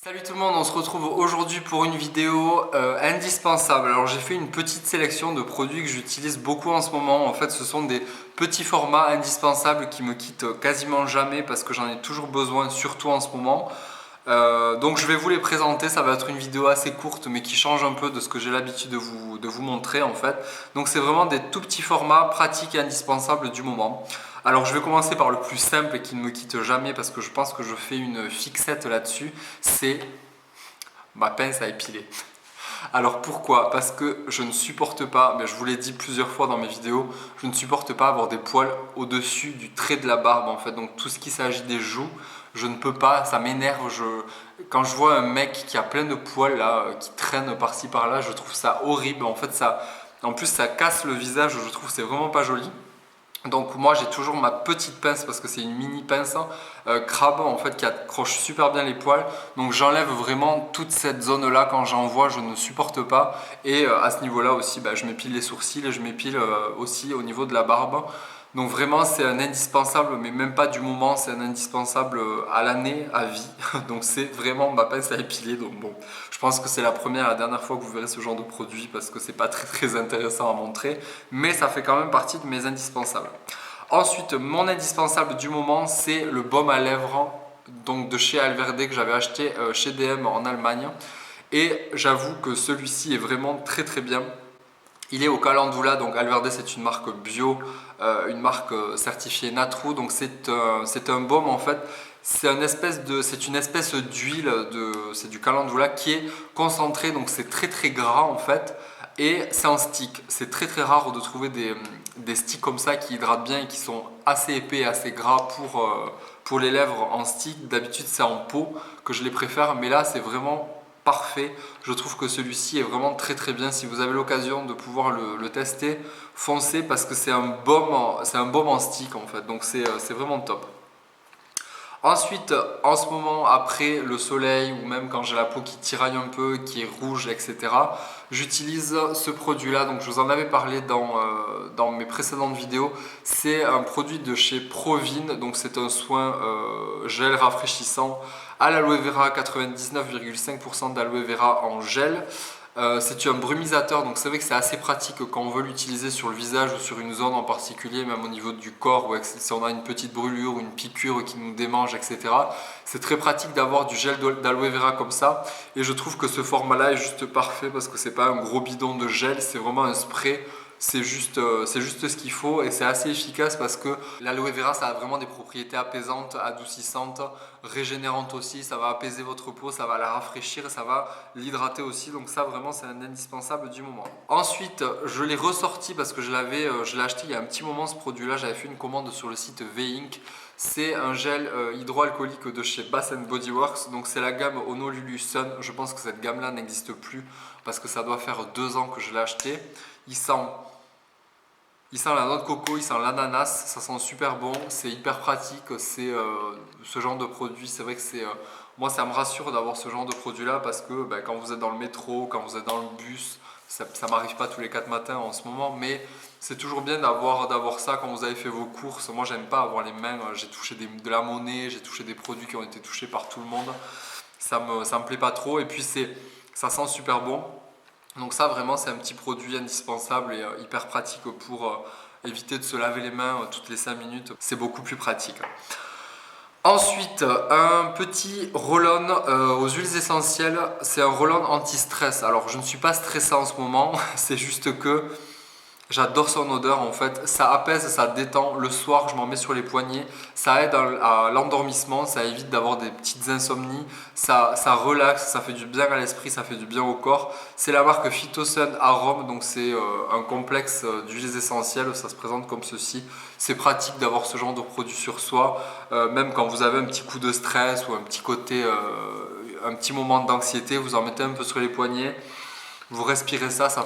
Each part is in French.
Salut tout le monde, on se retrouve aujourd'hui pour une vidéo indispensable. Alors j'ai fait une petite sélection de produits que j'utilise beaucoup en ce moment. En fait ce sont des petits formats indispensables qui me quittent quasiment jamais parce que j'en ai toujours besoin, surtout en ce moment. Donc je vais vous les présenter, ça va être une vidéo assez courte mais qui change un peu de ce que j'ai l'habitude de vous montrer en fait. Donc c'est vraiment des tout petits formats pratiques et indispensables du moment. Alors je vais commencer par le plus simple et qui ne me quitte jamais parce que je pense que je fais une fixette là-dessus, c'est ma pince à épiler. Alors pourquoi? Parce que je ne supporte pas, mais je vous l'ai dit plusieurs fois dans mes vidéos, je ne supporte pas avoir des poils au-dessus du trait de la barbe en fait. Donc tout ce qui s'agit des joues, je ne peux pas, ça m'énerve. Quand je vois un mec qui a plein de poils là, qui traîne par-ci par-là, je trouve ça horrible. En fait, en plus ça casse le visage, je trouve que c'est vraiment pas joli. Donc moi j'ai toujours ma petite pince parce que c'est une mini pince crabe en fait qui accroche super bien les poils. Donc j'enlève vraiment toute cette zone là quand j'en vois, je ne supporte pas. Et à ce niveau là aussi je m'épile les sourcils et je m'épile aussi au niveau de la barbe. Donc vraiment c'est un indispensable, mais même pas du moment, c'est un indispensable à l'année, à vie. Donc c'est vraiment ma pince à épiler. Donc bon, je pense que c'est la première et la dernière fois que vous verrez ce genre de produit parce que c'est pas très intéressant à montrer, mais ça fait quand même partie de mes indispensables. Ensuite, mon indispensable du moment, c'est le baume à lèvres donc de chez Alverde que j'avais acheté chez DM en Allemagne. Et j'avoue que celui-ci est vraiment très bien. Il est au calendula, donc Alverde c'est une marque bio, une marque certifiée Natru, donc c'est un baume en fait, c'est une espèce d'huile, c'est du calendula qui est concentré, donc c'est très gras en fait, et c'est en stick. C'est très rare de trouver des sticks comme ça qui hydratent bien et qui sont assez épais et assez gras pour les lèvres en stick. D'habitude c'est en pot que je les préfère, mais là c'est vraiment parfait. Je trouve que celui-ci est vraiment très bien. Si vous avez l'occasion de pouvoir le tester, foncez parce que c'est un baume en stick en fait. Donc c'est vraiment top. Ensuite, en ce moment, après le soleil ou même quand j'ai la peau qui tiraille un peu, qui est rouge, etc., j'utilise ce produit-là. Donc, je vous en avais parlé dans mes précédentes vidéos. C'est un produit de chez Provine. Donc, c'est un soin gel rafraîchissant à l'aloe vera, 99,5% d'aloe vera en gel. C'est un brumisateur, donc c'est vrai que c'est assez pratique quand on veut l'utiliser sur le visage ou sur une zone en particulier, même au niveau du corps, ou si on a une petite brûlure ou une piqûre qui nous démange, etc. C'est très pratique d'avoir du gel d'aloe vera comme ça. Et je trouve que ce format-là est juste parfait parce que c'est pas un gros bidon de gel, c'est vraiment un spray. C'est juste ce qu'il faut et c'est assez efficace parce que l'aloe vera ça a vraiment des propriétés apaisantes, adoucissantes, régénérantes aussi. Ça va apaiser votre peau, ça va la rafraîchir, ça va l'hydrater aussi. Donc ça vraiment c'est un indispensable du moment. Ensuite je l'ai ressorti parce que je l'ai acheté il y a un petit moment ce produit là. J'avais fait une commande sur le site V-Ink. C'est un gel hydroalcoolique de chez Bath Body Works. Donc c'est la gamme Honolulu Sun. Je pense que cette gamme là n'existe plus parce que ça doit faire 2 ans que je l'ai acheté. Il sent la noix de coco, il sent l'ananas, ça sent super bon, c'est hyper pratique, c'est ce genre de produit, c'est vrai que moi ça me rassure d'avoir ce genre de produit là parce que quand vous êtes dans le métro, quand vous êtes dans le bus, ça m'arrive pas tous les 4 matins en ce moment, mais c'est toujours bien d'avoir ça quand vous avez fait vos courses. Moi j'aime pas avoir les mains, j'ai touché de la monnaie, j'ai touché des produits qui ont été touchés par tout le monde, ça me plaît pas trop et puis ça sent super bon. Donc ça vraiment c'est un petit produit indispensable et hyper pratique pour éviter de se laver les mains toutes les 5 minutes. C'est beaucoup plus pratique. Ensuite, un petit roll-on aux huiles essentielles. C'est un roll-on anti-stress. Alors je ne suis pas stressé en ce moment, c'est juste que j'adore son odeur en fait, ça apaise, ça détend. Le soir, je m'en mets sur les poignets, ça aide à l'endormissement, ça évite d'avoir des petites insomnies, ça relaxe, ça fait du bien à l'esprit, ça fait du bien au corps. C'est la marque Phytosun Arome, donc c'est un complexe d'huiles essentielles, ça se présente comme ceci. C'est pratique d'avoir ce genre de produit sur soi, même quand vous avez un petit coup de stress ou un petit côté, un petit moment d'anxiété, vous en mettez un peu sur les poignets. Vous respirez ça, ça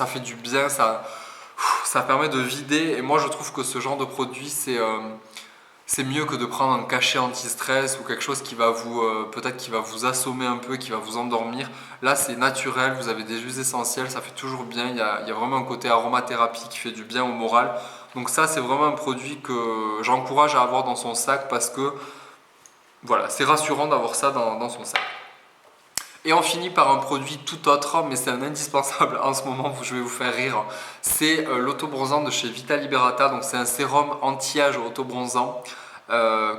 fait du bien, ça permet de vider. Et moi, je trouve que ce genre de produit, c'est mieux que de prendre un cachet anti-stress ou quelque chose qui va peut-être qui va vous assommer un peu, qui va vous endormir. Là, c'est naturel, vous avez des huiles essentielles, ça fait toujours bien. Il y a vraiment un côté aromathérapie qui fait du bien au moral. Donc ça, c'est vraiment un produit que j'encourage à avoir dans son sac parce que voilà, c'est rassurant d'avoir ça dans son sac. Et on finit par un produit tout autre, mais c'est un indispensable en ce moment, je vais vous faire rire. C'est l'autobronzant de chez Vita Liberata, donc c'est un sérum anti-âge autobronzant.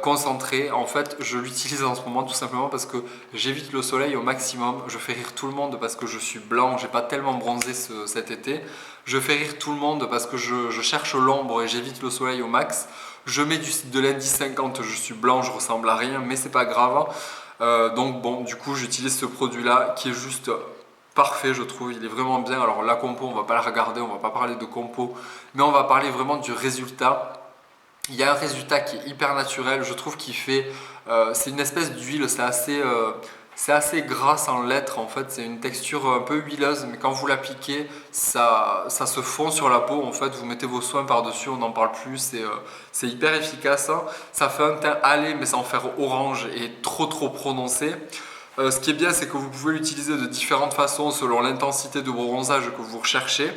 Concentré. En fait, je l'utilise en ce moment tout simplement parce que j'évite le soleil au maximum. Je fais rire tout le monde parce que je suis blanc, j'ai pas tellement bronzé cet été. Je fais rire tout le monde parce que je cherche l'ombre et j'évite le soleil au max. Je mets de l'indice 50, je suis blanc, je ressemble à rien, mais c'est pas grave. Donc bon, du coup, j'utilise ce produit-là qui est juste parfait, je trouve. Il est vraiment bien. Alors la compo, on va pas la regarder, on va pas parler de compo, mais on va parler vraiment du résultat. Il y a un résultat qui est hyper naturel, je trouve qu'il fait, c'est une espèce d'huile, c'est assez gras sans l'être en fait, c'est une texture un peu huileuse, mais quand vous l'appliquez, ça se fond sur la peau en fait, vous mettez vos soins par-dessus, on n'en parle plus, c'est hyper efficace, hein. Ça fait un teint hâlé mais sans faire orange et trop prononcé. Ce qui est bien, c'est que vous pouvez l'utiliser de différentes façons selon l'intensité de bronzage que vous recherchez.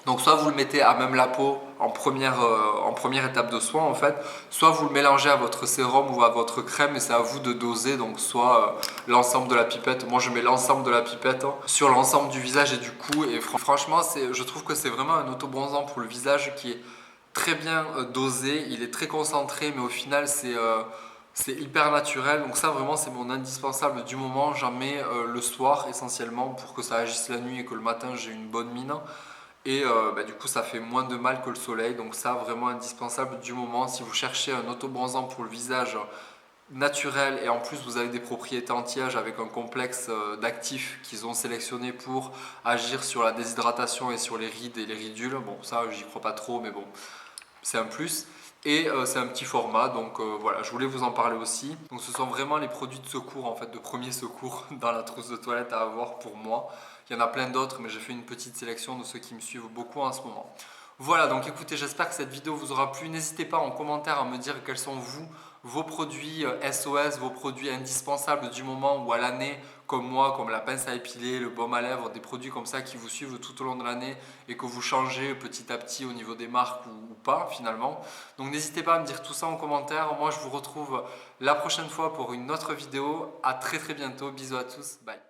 Donc soit vous le mettez à même la peau en première étape de soin en fait, soit vous le mélangez à votre sérum ou à votre crème et c'est à vous de doser, donc soit l'ensemble de la pipette, moi je mets l'ensemble de la pipette hein, sur l'ensemble du visage et du cou et franchement je trouve que c'est vraiment un autobronzant pour le visage qui est très bien dosé, il est très concentré mais au final c'est hyper naturel, donc ça vraiment c'est mon indispensable du moment, j'en mets le soir essentiellement pour que ça agisse la nuit et que le matin j'ai une bonne mine. Et du coup ça fait moins de mal que le soleil, donc ça vraiment indispensable du moment. Si vous cherchez un autobronzant pour le visage naturel et en plus vous avez des propriétés anti-âge avec un complexe d'actifs qu'ils ont sélectionné pour agir sur la déshydratation et sur les rides et les ridules, bon ça j'y crois pas trop mais bon c'est un plus. Et c'est un petit format, donc voilà, je voulais vous en parler aussi. Donc ce sont vraiment les produits de secours, en fait, de premier secours dans la trousse de toilette à avoir pour moi. Il y en a plein d'autres, mais j'ai fait une petite sélection de ceux qui me suivent beaucoup en ce moment. Voilà, donc écoutez, j'espère que cette vidéo vous aura plu. N'hésitez pas en commentaire à me dire quels sont vos produits SOS, vos produits indispensables du moment ou à l'année, comme moi, comme la pince à épiler, le baume à lèvres, des produits comme ça qui vous suivent tout au long de l'année et que vous changez petit à petit au niveau des marques ou pas finalement. Donc n'hésitez pas à me dire tout ça en commentaire. Moi, je vous retrouve la prochaine fois pour une autre vidéo. À très bientôt. Bisous à tous. Bye.